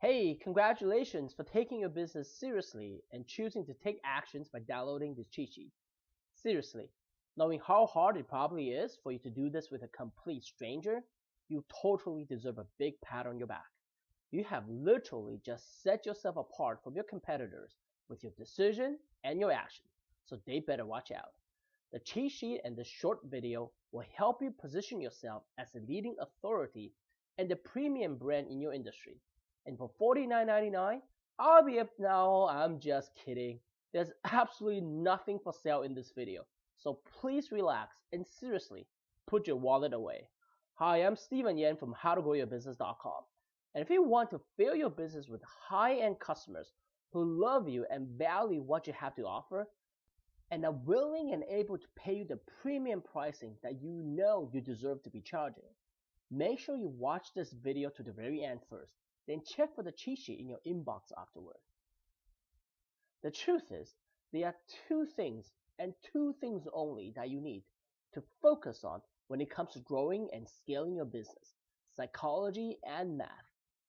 Hey, congratulations for taking your business seriously and choosing to take actions by downloading this cheat sheet. Seriously, knowing how hard it probably is for you to do this with a complete stranger, you totally deserve a big pat on your back. You have literally just set yourself apart from your competitors with your decision and your action, so they better watch out. The cheat sheet and this short video will help you position yourself as a leading authority and the premium brand in your industry. And for $49.99, I'll be up now. I'm just kidding. There's absolutely nothing for sale in this video. So please relax and seriously put your wallet away. Hi, I'm Steven Yan from howtogrowyourbusiness.com. And if you want to fill your business with high-end customers who love you and value what you have to offer, and are willing and able to pay you the premium pricing that you know you deserve to be charging, make sure you watch this video to the very end first, then check for the cheat sheet in your inbox afterward. The truth is, there are two things and two things only that you need to focus on when it comes to growing and scaling your business: psychology and math.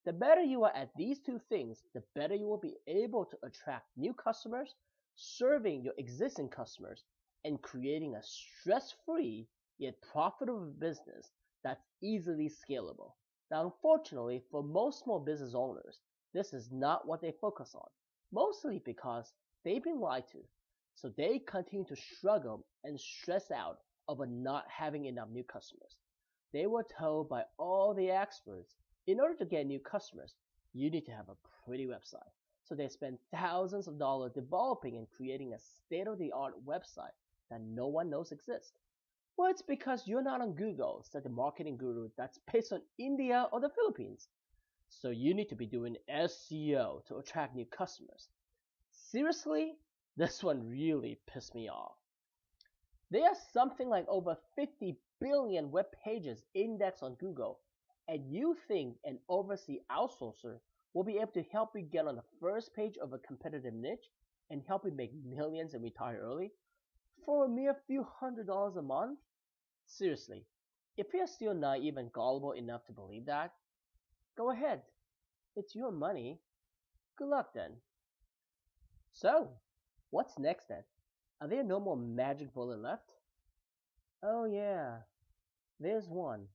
The better you are at these two things, the better you will be able to attract new customers, serving your existing customers, and creating a stress-free yet profitable business that's easily scalable. Now, unfortunately, for most small business owners, this is not what they focus on, mostly because they've been lied to. So they continue to struggle and stress out over not having enough new customers. They were told by all the experts, in order to get new customers, you need to have a pretty website. So they spend thousands of dollars developing and creating a state-of-the-art website that no one knows exists. Well, it's because you're not on Google, said the marketing guru that's based on India or the Philippines. So you need to be doing SEO to attract new customers. Seriously? This one really pissed me off. There are something like over 50 billion web pages indexed on Google, and you think an overseas outsourcer will be able to help you get on the first page of a competitive niche and help you make millions and retire early for a mere few $100s a month? Seriously, if you're still naive and gullible enough to believe that, go ahead. It's your money. Good luck then. So, what's next then? Are there no more magic bullet left? Oh yeah, there's one.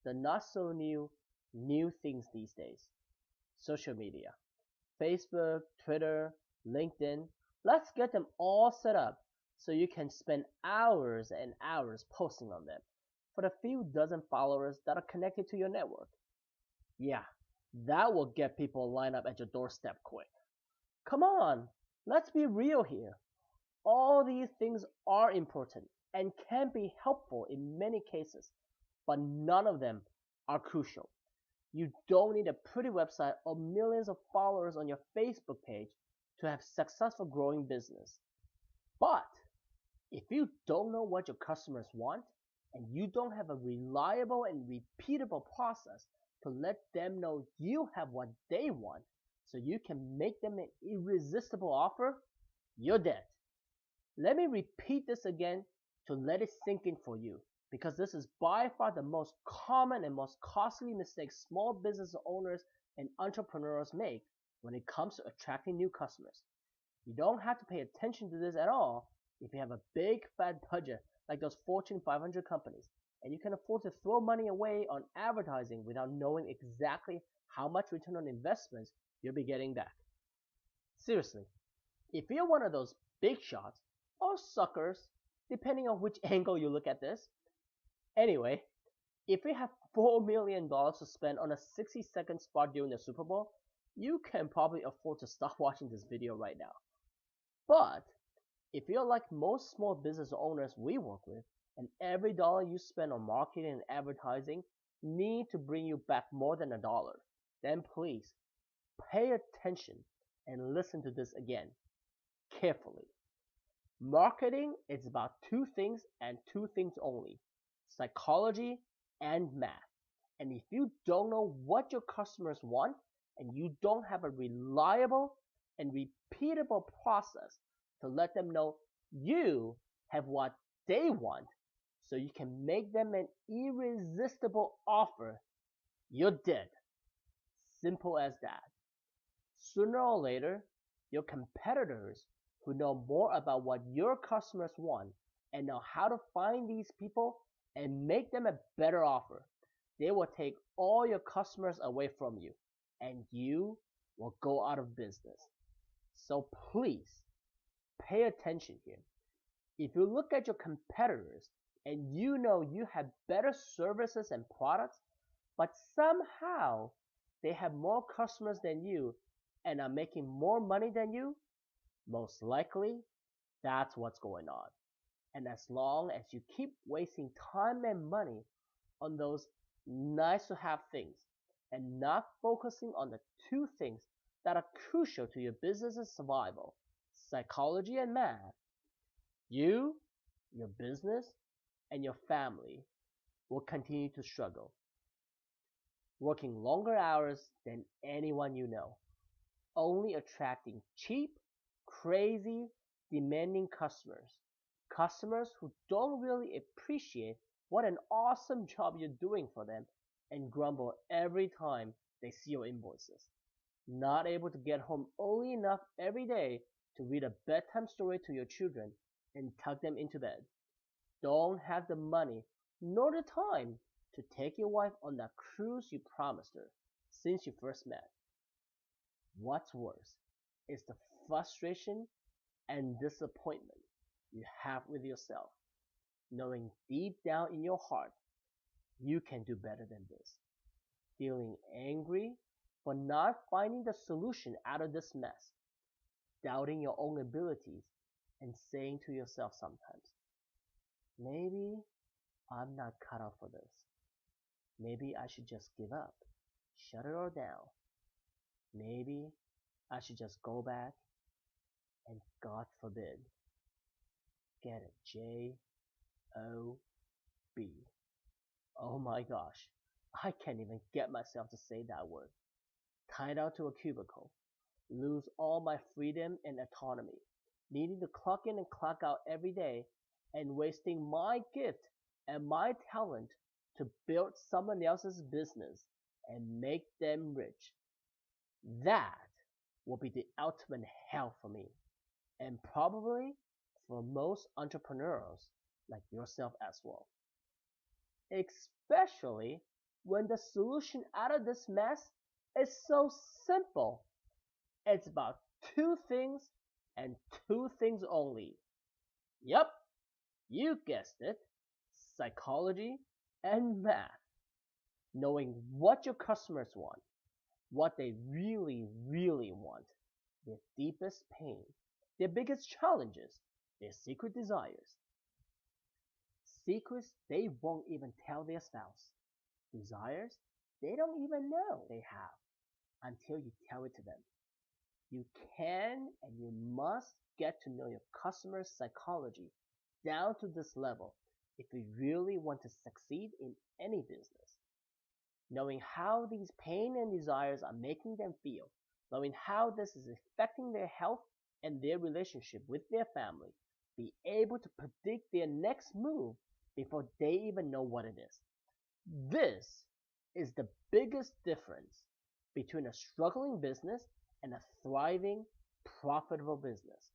The not so new things these days. Social media. Facebook, Twitter, LinkedIn. Let's get them all set up so you can spend hours and hours posting on them for the few dozen followers that are connected to your network. Yeah, that will get people lined up at your doorstep quick. Come on, let's be real here. All these things are important and can be helpful in many cases, but none of them are crucial. You don't need a pretty website or millions of followers on your Facebook page to have successful growing business. But if you don't know what your customers want and you don't have a reliable and repeatable process to let them know you have what they want so you can make them an irresistible offer, you're dead. Let me repeat this again to let it sink in for you, because this is by far the most common and most costly mistake small business owners and entrepreneurs make when it comes to attracting new customers. You don't have to pay attention to this at all if you have a big fat budget like those Fortune 500 companies, and you can afford to throw money away on advertising without knowing exactly how much return on investments you'll be getting back. Seriously, if you're one of those big shots or suckers, depending on which angle you look at this. Anyway, if you have $4 million to spend on a 60-second spot during the Super Bowl, you can probably afford to stop watching this video right now. But if you're like most small business owners we work with, and every dollar you spend on marketing and advertising need to bring you back more than a dollar, then please pay attention and listen to this again carefully. Marketing is about two things and two things only: psychology and math. And if you don't know what your customers want and you don't have a reliable and repeatable process to let them know you have what they want so you can make them an irresistible offer, you're dead. Simple as that. sooner or later, your competitors who know more about what your customers want and know how to find these people and make them a better offer, they will take all your customers away from you and you will go out of business. So please pay attention here. If you look at your competitors and you know you have better services and products, but somehow they have more customers than you and are making more money than you, most likely that's what's going on. And as long as you keep wasting time and money on those nice to have things and not focusing on the two things that are crucial to your business's survival, psychology and math, you, your business, and your family will continue to struggle, working longer hours than anyone you know, only attracting cheap, crazy, demanding customers. Customers who don't really appreciate what an awesome job you're doing for them and grumble every time they see your invoices. Not able to get home early enough every day to read a bedtime story to your children and tuck them into bed. Don't have the money nor the time to take your wife on that cruise you promised her since you first met. What's worse is the frustration and disappointment you have with yourself, knowing deep down in your heart you can do better than this. Feeling angry for not finding the solution out of this mess, doubting your own abilities, and saying to yourself sometimes, maybe I'm not cut out for this. Maybe I should just give up, shut it all down. Maybe I should just go back and, God forbid, get a J-O-B. Oh my gosh, I can't even get myself to say that word. Tied out to a cubicle, lose all my freedom and autonomy, needing to clock in and clock out every day, and wasting my gift and my talent to build someone else's business and make them rich. That will be the ultimate hell for me, and probably for most entrepreneurs like yourself as well. Especially when the solution out of this mess is so simple. It's about two things and two things only. Yep, you guessed it, psychology and math. Knowing what your customers want, what they really, really want, their deepest pain, their biggest challenges, their secret desires. Secrets they won't even tell their spouse. Desires they don't even know they have until you tell it to them. You can and you must get to know your customer's psychology down to this level if you really want to succeed in any business. Knowing how these pain and desires are making them feel, knowing how this is affecting their health and their relationship with their family, be able to predict their next move before they even know what it is. This is the biggest difference between a struggling business and a thriving, profitable business.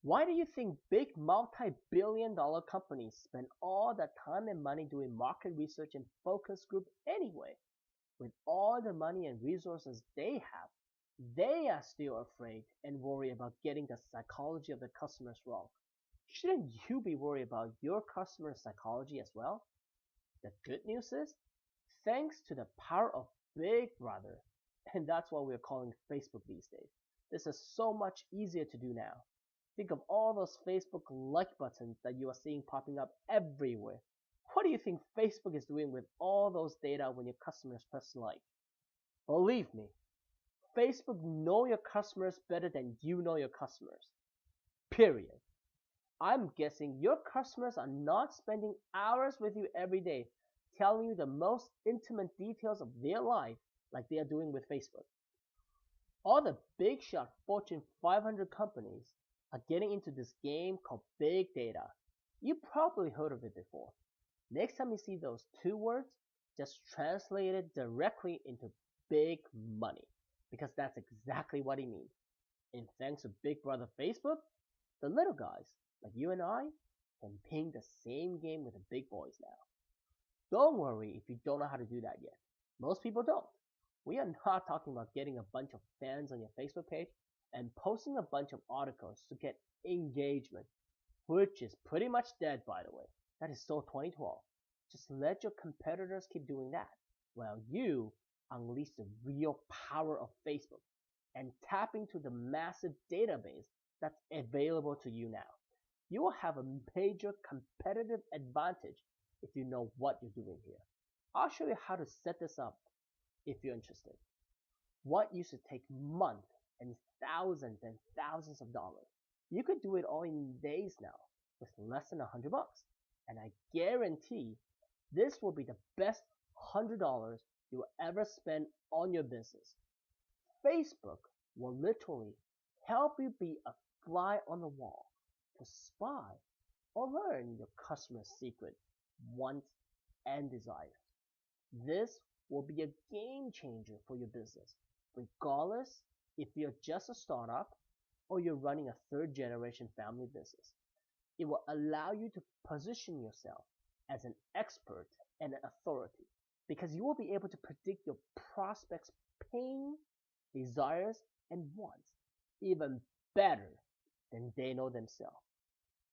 Why do you think big multi-billion dollar companies spend all that time and money doing market research and focus group anyway? With all the money and resources they have, they are still afraid and worry about getting the psychology of the customers wrong. Shouldn't you be worried about your customer's psychology as well? The good news is, thanks to the power of Big Brother, and that's what we're calling Facebook these days, this is so much easier to do now. Think of all those Facebook like buttons that you are seeing popping up everywhere. What do you think Facebook is doing with all those data when your customers press like? Believe me, Facebook know your customers better than you know your customers. Period. I'm guessing your customers are not spending hours with you every day telling you the most intimate details of their life like they are doing with Facebook. All the big shot Fortune 500 companies are getting into this game called big data. You probably heard of it before. Next time you see those two words, just translate it directly into big money. because that's exactly what he means. And thanks to Big Brother Facebook, the little guys, like you and I, can ping the same game with the big boys now. Don't worry if you don't know how to do that yet. Most people don't. We are not talking about getting a bunch of fans on your Facebook page and posting a bunch of articles to get engagement, which is pretty much dead, by the way. That is so 2012. Just let your competitors keep doing that while you unleash the real power of Facebook and tap into the massive database that's available to you now. You will have a major competitive advantage if you know what you're doing here. I'll show you how to set this up if you're interested. What used to take months and thousands of dollars, you could do it all in days now with less than $100. And I guarantee this will be the best $100 you will ever spend on your business. Facebook will literally help you be a fly on the wall to spy or learn your customer's secret, wants, and desires. This will be a game changer for your business, regardless if you're just a startup or you're running a third generation family business. It will allow you to position yourself as an expert and an authority because you will be able to predict your prospects' pain, desires, and wants even better than they know themselves.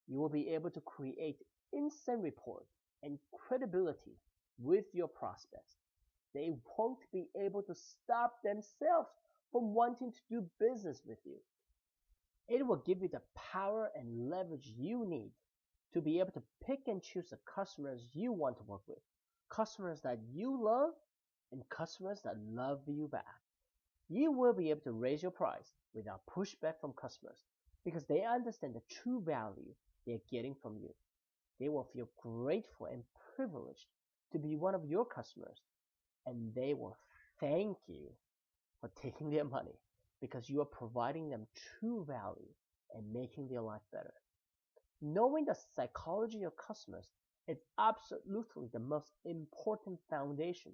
You will be able to create instant rapport and credibility with your prospects. They won't be able to stop themselves from wanting to do business with you. It will give you the power and leverage you need to be able to pick and choose the customers you want to work with, customers that you love, and customers that love you back. You will be able to raise your price without pushback from customers because they understand the true value they're getting from you. They will feel grateful and privileged to be one of your customers, and they will thank you for taking their money because you are providing them true value and making their life better. Knowing the psychology of customers is absolutely the most important foundation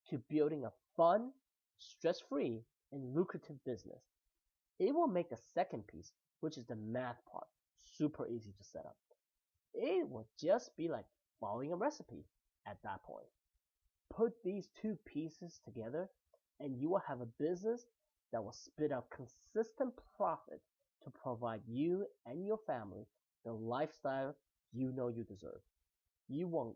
to building a fun, stress-free, and lucrative business. It will make the second piece, which is the math part, super easy to set up. It will just be like following a recipe at that point. Put these two pieces together and you will have a business that will spit out consistent profit to provide you and your family the lifestyle you know you deserve. You won't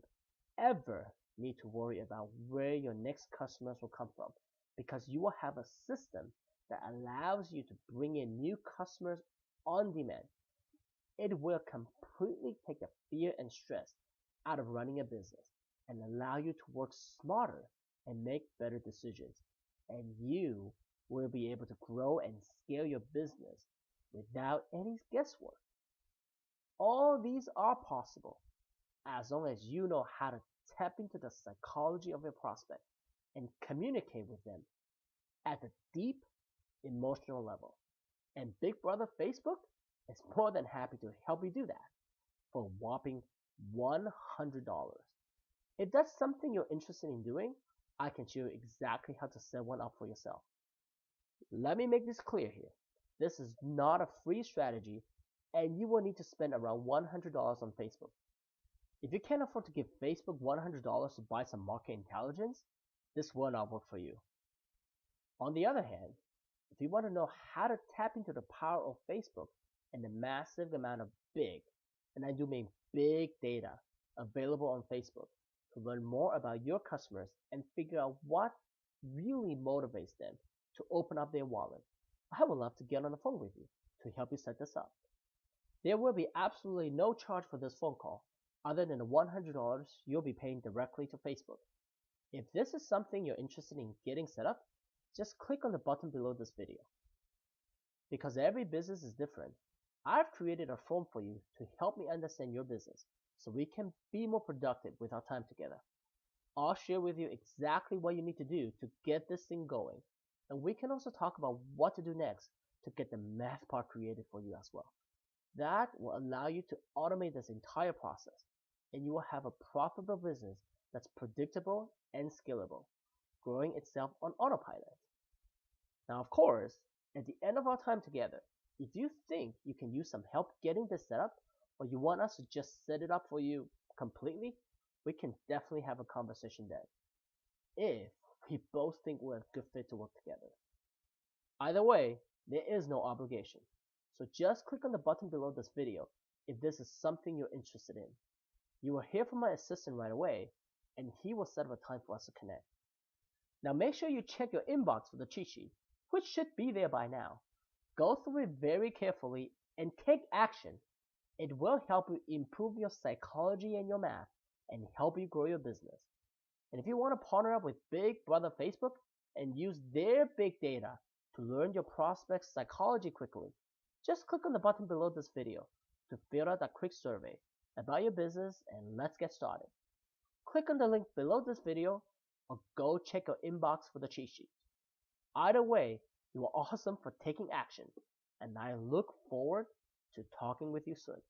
ever need to worry about where your next customers will come from because you will have a system that allows you to bring in new customers on demand. It will completely take the fear and stress out of running a business and allow you to work smarter and make better decisions. And you will be able to grow and scale your business without any guesswork. All these are possible as long as you know how to tap into the psychology of your prospect and communicate with them at a deep emotional level. And Big Brother Facebook is more than happy to help you do that for a whopping $100. If that's something you're interested in doing, I can show you exactly how to set one up for yourself. Let me make this clear here. This is not a free strategy and you will need to spend around $100 on Facebook. If you can't afford to give Facebook $100 to buy some market intelligence, this will not work for you. On the other hand, if you want to know how to tap into the power of Facebook and the massive amount of big, and I do mean big data available on Facebook to learn more about your customers and figure out what really motivates them to open up their wallet, I would love to get on the phone with you to help you set this up. There will be absolutely no charge for this phone call other than the $100 you'll be paying directly to Facebook. If this is something you're interested in getting set up, just click on the button below this video. Because every business is different, I've created a form for you to help me understand your business so we can be more productive with our time together. I'll share with you exactly what you need to do to get this thing going, and we can also talk about what to do next to get the math part created for you as well. That will allow you to automate this entire process, and you will have a profitable business that's predictable and scalable, growing itself on autopilot. Now, of course, at the end of our time together, if you think you can use some help getting this set up, or you want us to just set it up for you completely, we can definitely have a conversation then. If we both think we're a good fit to work together. Either way, there is no obligation. So just click on the button below this video if this is something you're interested in. You will hear from my assistant right away, and he will set up a time for us to connect. Now make sure you check your inbox for the cheat sheet, which should be there by now. Go through it very carefully and take action. It will help you improve your psychology and your math and help you grow your business. And if you want to partner up with Big Brother Facebook and use their big data to learn your prospects' psychology quickly, just click on the button below this video to fill out a quick survey about your business and let's get started. Click on the link below this video or go check your inbox for the cheat sheet. Either way, you are awesome for taking action, and I look forward to talking with you soon.